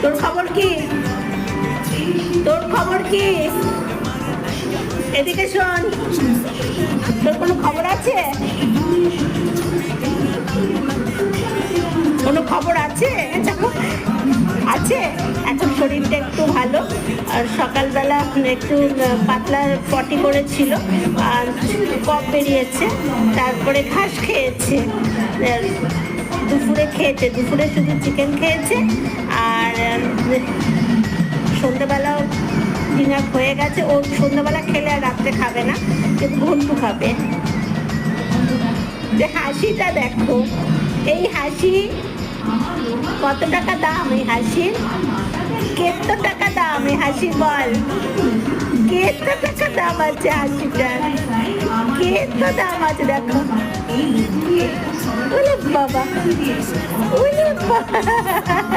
তোর খবর কি? তোর খবর কি? এদিকে শোন, তোর কোনো খবর আছে? কোনো খবর আছে? আছে। এখন শরীরটা একটু ভালো, আর সকালবেলা একটু পাতলা পটি করেছিল, আর কফ বেরিয়েছে, তারপরে ঘাস খেয়েছে, দুপুরে খেয়েছে, দুপুরে শুধু চিকেন খেয়েছে, আর সন্ধ্যেবেলাও ডিনার হয়ে গেছে। ও সন্ধ্যেবেলা খেলে আর রাত্রে খাবে না, কিন্তু ঘন্টু খাবে। যে হাসিটা দেখো, এই হাসি কত টাকা দাম? এই হাসির কত টাকা দাম? এই হাসি বল, কত টাকা দাম আছে হাসিটার? কত দাম আছে দেখো। ওরে বাবা, ওরে বাবা।